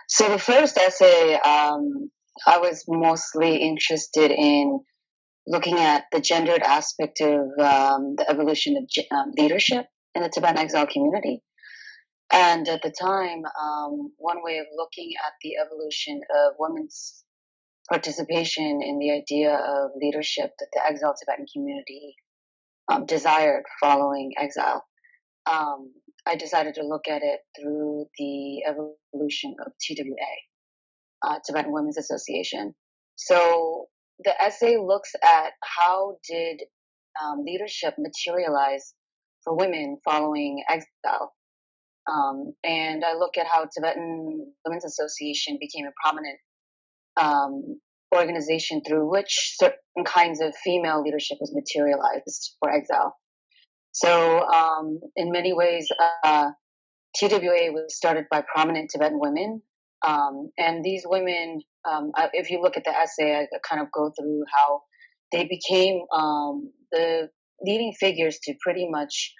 So the first essay, I was mostly interested in looking at the gendered aspect of the evolution of leadership in the Tibetan exile community. And at the time, one way of looking at the evolution of women's participation in the idea of leadership that the exiled Tibetan community desired following exile, um, I decided to look at it through the evolution of TWA, Tibetan Women's Association. So the essay looks at how did leadership materialize for women following exile. And I look at how Tibetan Women's Association became a prominent organization through which certain kinds of female leadership was materialized for exile. So, in many ways, TWA was started by prominent Tibetan women. And these women, if you look at the essay, I kind of go through how they became the leading figures to pretty much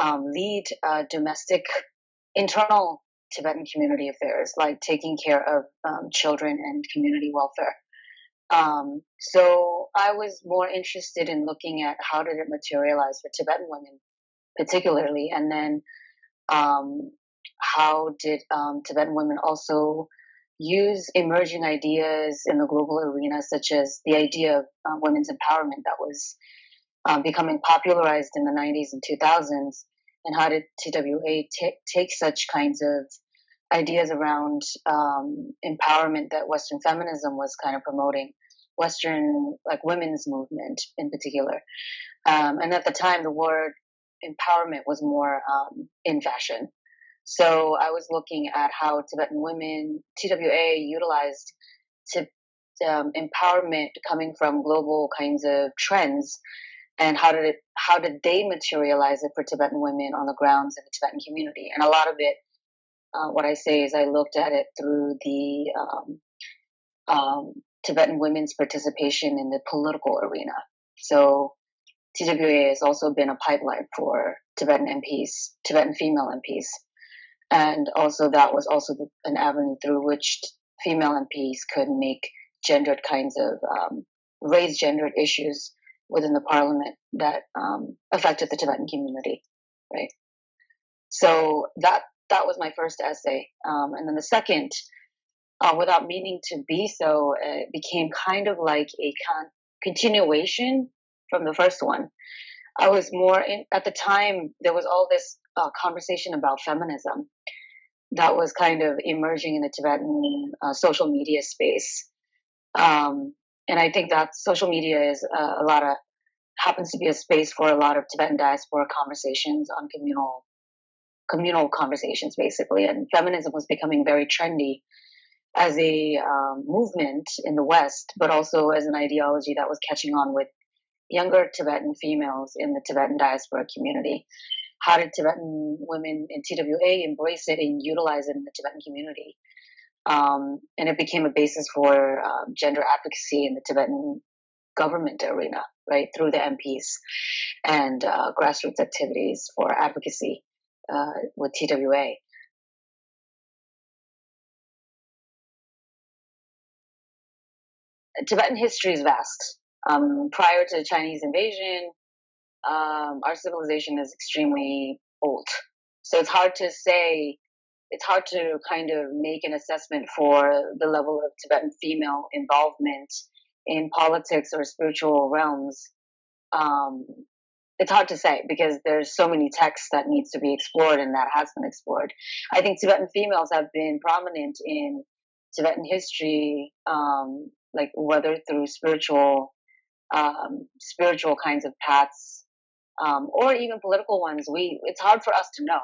lead domestic, internal Tibetan community affairs, like taking care of children and community welfare. So I was more interested in looking at how did it materialize for Tibetan women, particularly, and then how did Tibetan women also use emerging ideas in the global arena, such as the idea of women's empowerment that was becoming popularized in the 90s and 2000s, and how did TWA take such kinds of ideas around empowerment that Western feminism was kind of promoting, Western like women's movement in particular. And at the time, the word empowerment was more in fashion. So I was looking at how Tibetan women, TWA, utilized empowerment coming from global kinds of trends, and how did they materialize it for Tibetan women on the grounds in the Tibetan community? And a lot of it, what I say is I looked at it through the Tibetan women's participation in the political arena. So TWA has also been a pipeline for Tibetan MPs, Tibetan female MPs. And also that was also an avenue through which female MPs could make gendered kinds of, raise gendered issues within the parliament that affected the Tibetan community, right? So that was my first essay. And then the second, without meaning to be so, it became kind of like a continuation from the first one. I was more at the time, there was all this conversation about feminism that was kind of emerging in the Tibetan social media space. And I think that social media is happens to be a space for a lot of Tibetan diaspora conversations on communal conversations, basically. And feminism was becoming very trendy as a movement in the West, but also as an ideology that was catching on with younger Tibetan females in the Tibetan diaspora community. How did Tibetan women in TWA embrace it and utilize it in the Tibetan community? And it became a basis for gender advocacy in the Tibetan government arena, right, through the MPs and grassroots activities for advocacy with TWA. Tibetan history is vast. Prior to the Chinese invasion, our civilization is extremely old. So it's hard to kind of make an assessment for the level of Tibetan female involvement in politics or spiritual realms. It's hard to say because there's so many texts that needs to be explored and that has been explored. I think Tibetan females have been prominent in Tibetan history, like whether through spiritual kinds of paths, or even political ones. It's hard for us to know.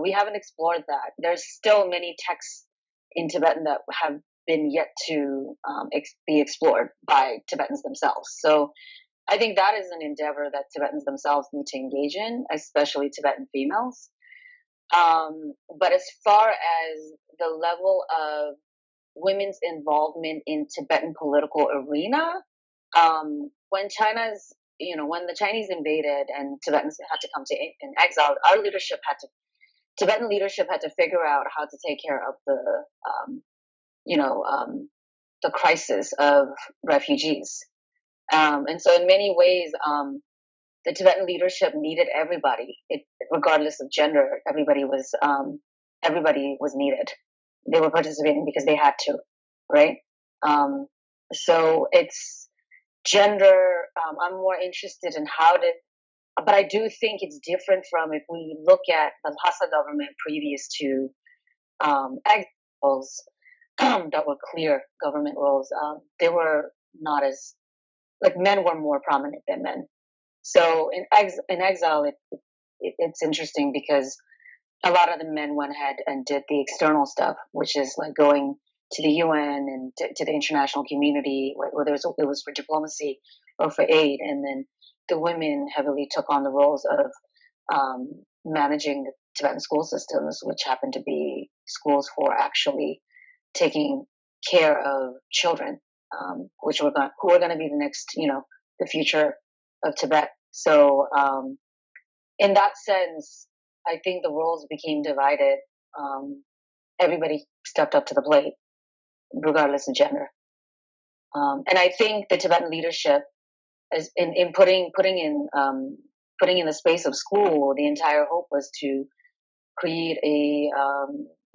We haven't explored that. There's still many texts in Tibetan that have been yet to be explored by Tibetans themselves. So I think that is an endeavor that Tibetans themselves need to engage in, especially Tibetan females. But as far as the level of women's involvement in Tibetan political arena, when when the Chinese invaded and Tibetans had to come in exile, Tibetan leadership had to figure out how to take care of the crisis of refugees. And so in many ways, the Tibetan leadership needed everybody, regardless of gender. Everybody was needed. They were participating because they had to, right? So it's gender. I'm more interested in but I do think it's different from if we look at the Lhasa government previous to exiles that were clear government roles. They were not as, like, men were more prominent than men. So in exile, it's interesting because a lot of the men went ahead and did the external stuff, which is like going to the UN and to the international community, whether it was for diplomacy or for aid. And then the women heavily took on the roles of managing the Tibetan school systems, which happened to be schools for actually taking care of children, who are going to be the next, the future of Tibet. So in that sense, I think the roles became divided. Everybody stepped up to the plate, regardless of gender. And I think the Tibetan leadership, is in putting in the space of school, the entire hope was to create a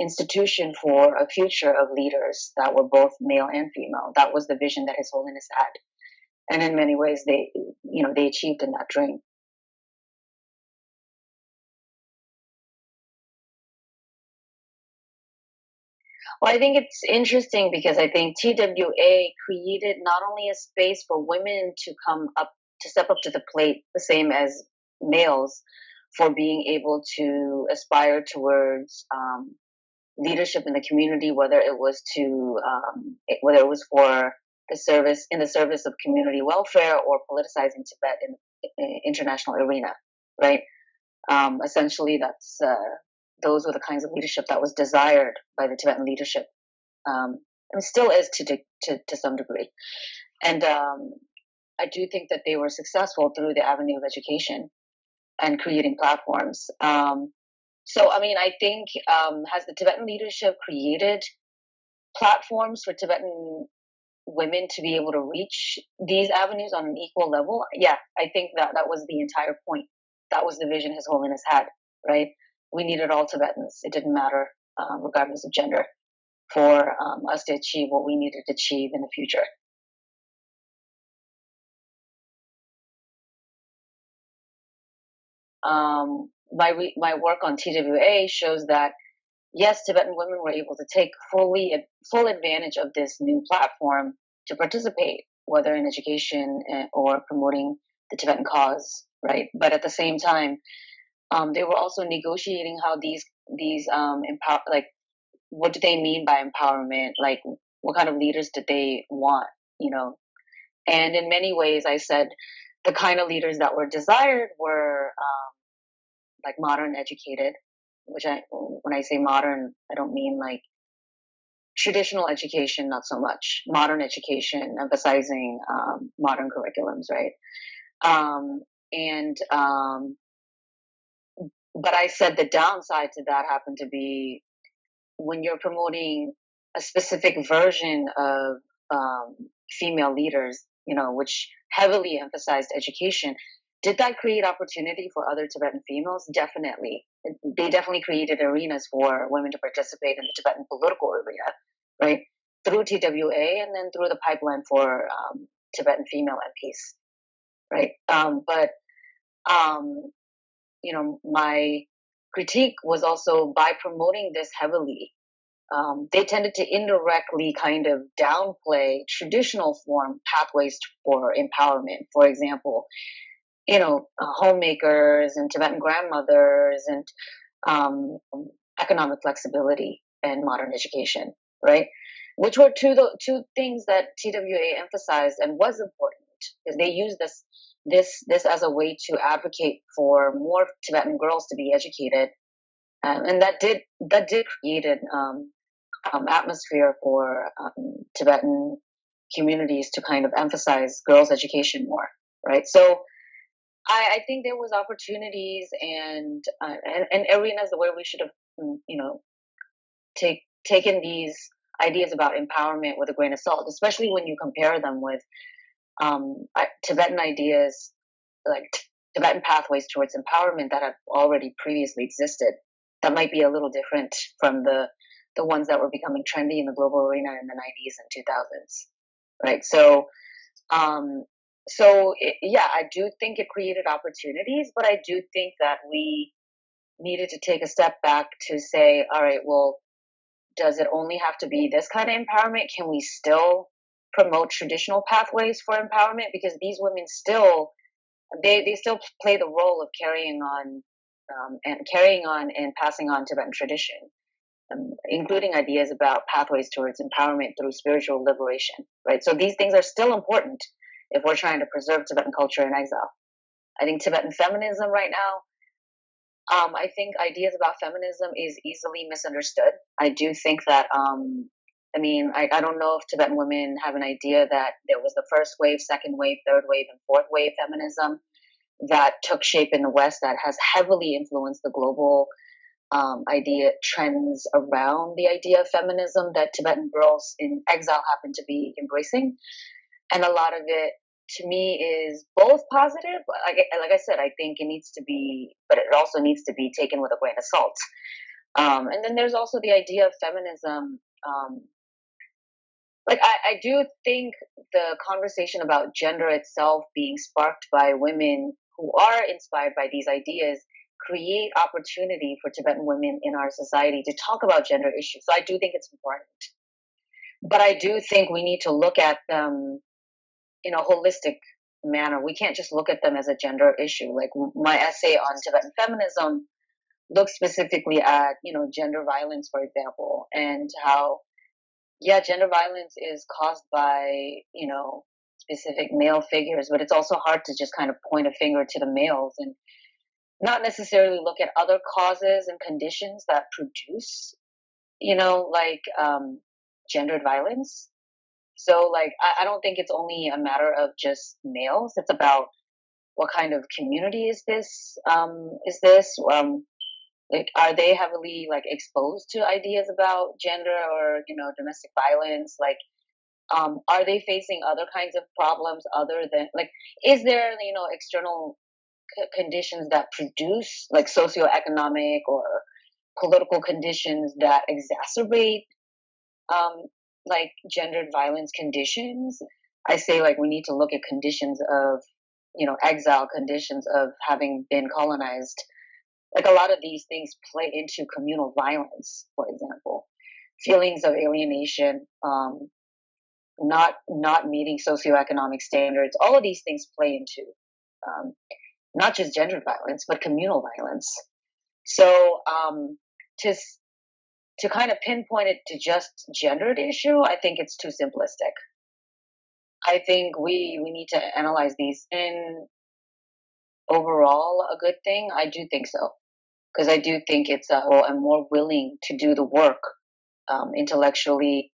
institution for a future of leaders that were both male and female. That was the vision that His Holiness had, and in many ways, they achieved in that dream. Well, I think it's interesting because I think TWA created not only a space for women to step up to the plate, the same as males, for being able to aspire towards leadership in the community, whether it was for the service of community welfare or politicizing Tibet in the international arena, right? Essentially, those were the kinds of leadership that was desired by the Tibetan leadership, and still is to some degree. And I do think that they were successful through the avenue of education and creating platforms. So, I mean, I think, has the Tibetan leadership created platforms for Tibetan women to be able to reach these avenues on an equal level? Yeah, I think that was the entire point. That was the vision His Holiness had, right? We needed all Tibetans. It didn't matter, regardless of gender, for us to achieve what we needed to achieve in the future. My work on TWA shows that, yes, Tibetan women were able to take full advantage of this new platform to participate, whether in education or promoting the Tibetan cause, right? But at the same time, they were also negotiating how these what do they mean by empowerment? Like, what kind of leaders did they want? And in many ways, I said the kind of leaders that were desired were like modern educated, when I say modern, I don't mean like traditional education, not so much. Modern education, emphasizing modern curriculums, right? But I said the downside to that happened to be when you're promoting a specific version of female leaders, which heavily emphasized education. Did that create opportunity for other Tibetan females? Definitely. They definitely created arenas for women to participate in the Tibetan political arena, right? Through TWA and then through the pipeline for Tibetan female MPs, right? But my critique was also by promoting this heavily, they tended to indirectly kind of downplay traditional form pathways for empowerment. For example, homemakers and Tibetan grandmothers and economic flexibility and modern education, right? Which were two things that TWA emphasized and was important, because they used this as a way to advocate for more Tibetan girls to be educated, and that did create an atmosphere for Tibetan communities to kind of emphasize girls' education more, right? So I think there was opportunities and arenas where we should have, taken these ideas about empowerment with a grain of salt, especially when you compare them with Tibetan ideas, like Tibetan pathways towards empowerment that have already previously existed. That might be a little different from the ones that were becoming trendy in the global arena in the 90s and 2000s, right? Yeah, I do think it created opportunities, but I do think that we needed to take a step back to say, all right, well, does it only have to be this kind of empowerment? Can we still promote traditional pathways for empowerment? Because these women still, they still play the role of carrying on and passing on Tibetan tradition, including ideas about pathways towards empowerment through spiritual liberation, right? So these things are still important if we're trying to preserve Tibetan culture in exile. I think Tibetan feminism right now, I think ideas about feminism is easily misunderstood. I do think that, I don't know if Tibetan women have an idea that there was the first wave, second wave, third wave, and fourth wave feminism that took shape in the West that has heavily influenced the global idea trends around the idea of feminism that Tibetan girls in exile happen to be embracing. And a lot of it, to me, is both positive. Like I said, I think it needs to be, but it also needs to be taken with a grain of salt. And then there's also the idea of feminism. I do think the conversation about gender itself being sparked by women who are inspired by these ideas create opportunity for Tibetan women in our society to talk about gender issues. So I do think it's important. But I do think we need to look at them in a holistic manner. We can't just look at them as a gender issue. Like my essay on Tibetan feminism looks specifically at, gender violence, for example, and how, gender violence is caused by, specific male figures, but it's also hard to just kind of point a finger to the males and not necessarily look at other causes and conditions that produce, gendered violence. So, I don't think it's only a matter of just males. It's about what kind of community is this? Are they heavily exposed to ideas about gender or domestic violence? Are they facing other kinds of problems other than is there external conditions that produce socioeconomic or political conditions that exacerbate gendered violence conditions? I say we need to look at conditions of exile, conditions of having been colonized. A lot of these things play into communal violence, for example, feelings of alienation, not meeting socioeconomic standards. All of these things play into not just gendered violence, but communal violence. So to kind of pinpoint it to just gendered issue, I think it's too simplistic. I think we need to analyze these in overall a good thing. I do think so, because I do think it's I'm more willing to do the work intellectually